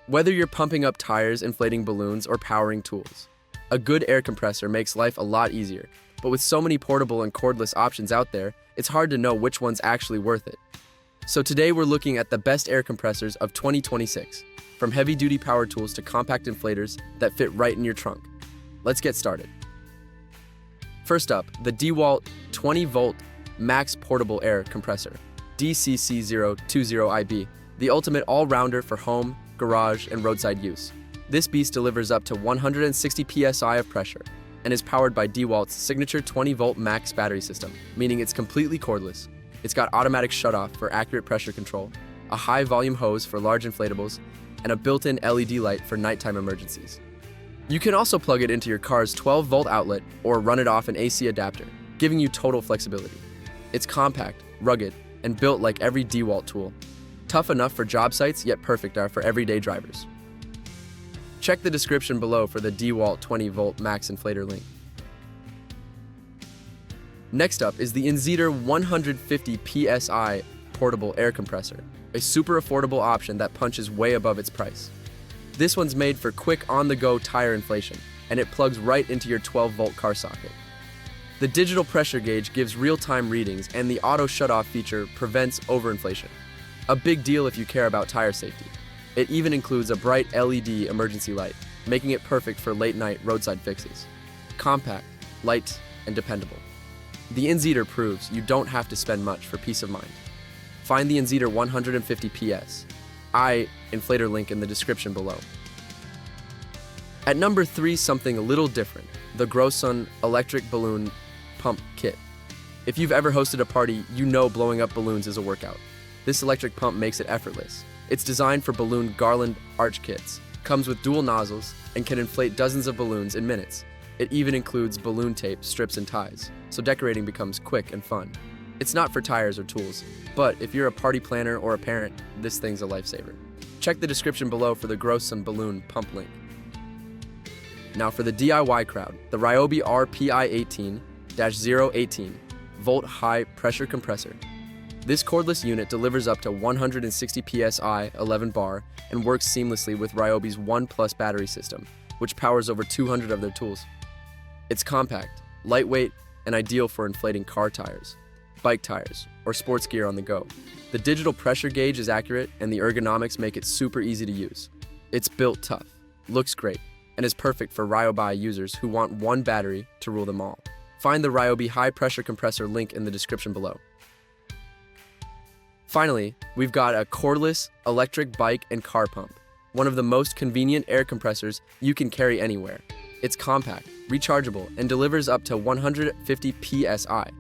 Whether you're pumping up tires, inflating balloons, or powering tools, a good air compressor makes life a lot easier. But with so many portable and cordless options out there, it's hard to know which one's actually worth it. So today we're looking at the best air compressors of 2026, from heavy-duty power tools to compact inflators that fit right in your trunk. Let's get started. First up, the DEWALT 20-volt Max Portable Air Compressor, DCC020IB, the ultimate all-rounder for home, garage, and roadside use. This beast delivers up to 160 psi of pressure and is powered by DEWALT's signature 20-volt max battery system, meaning it's completely cordless. It's got automatic shutoff for accurate pressure control, a high-volume hose for large inflatables, and a built-in LED light for nighttime emergencies. You can also plug it into your car's 12-volt outlet or run it off an AC adapter, giving you total flexibility. It's compact, rugged, and built like every DEWALT tool. Tough enough for job sites, yet perfect for everyday drivers. Check the description below for the DEWALT 20-volt max inflator link. Next up is the inzeetor 150 psi portable air compressor, a super affordable option that punches way above its price. This one's made for quick on-the-go tire inflation, and it plugs right into your 12-volt car socket. The digital pressure gauge gives real-time readings, and the auto shutoff feature prevents overinflation. A big deal if you care about tire safety. It even includes a bright LED emergency light, making it perfect for late-night roadside fixes. Compact, light, and dependable. The inzeetor proves you don't have to spend much for peace of mind. Find the inzeetor 150 psi inflator link in the description below. At number 3, something a little different, the Growsun electric balloon pump kit. If you've ever hosted a party, you know blowing up balloons is a workout. This electric pump makes it effortless. It's designed for balloon garland arch kits, comes with dual nozzles, and can inflate dozens of balloons in minutes. It even includes balloon tape, strips, and ties, so decorating becomes quick and fun. It's not for tires or tools, but if you're a party planner or a parent, this thing's a lifesaver. Check the description below for the Growsun balloon pump link. Now for the DIY crowd, the Ryobi RPI18-0 volt high pressure compressor. This cordless unit delivers up to 160 psi 11 bar and works seamlessly with Ryobi's ONE+ battery system, which powers over 200 of their tools. It's compact, lightweight, and ideal for inflating car tires, bike tires, or sports gear on the go. The digital pressure gauge is accurate, and the ergonomics make it super easy to use. It's built tough, looks great, and is perfect for Ryobi users who want one battery to rule them all. Find the Ryobi high pressure compressor link in the description below. Finally, we've got a cordless electric bike and car pump, one of the most convenient air compressors you can carry anywhere. It's compact, rechargeable, and delivers up to 150 psi,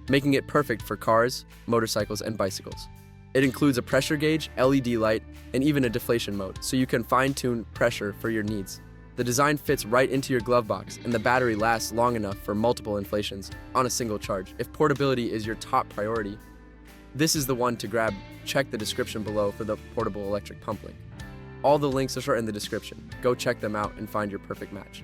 making it perfect for cars, motorcycles, and bicycles. It includes a pressure gauge, LED light, and even a deflation mode, so you can fine-tune pressure for your needs. The design fits right into your glove box, and the battery lasts long enough for multiple inflations on a single charge. If portability is your top priority, this is the one to grab. Check the description below for the portable electric pump link. All the links are in the description. Go check them out and find your perfect match.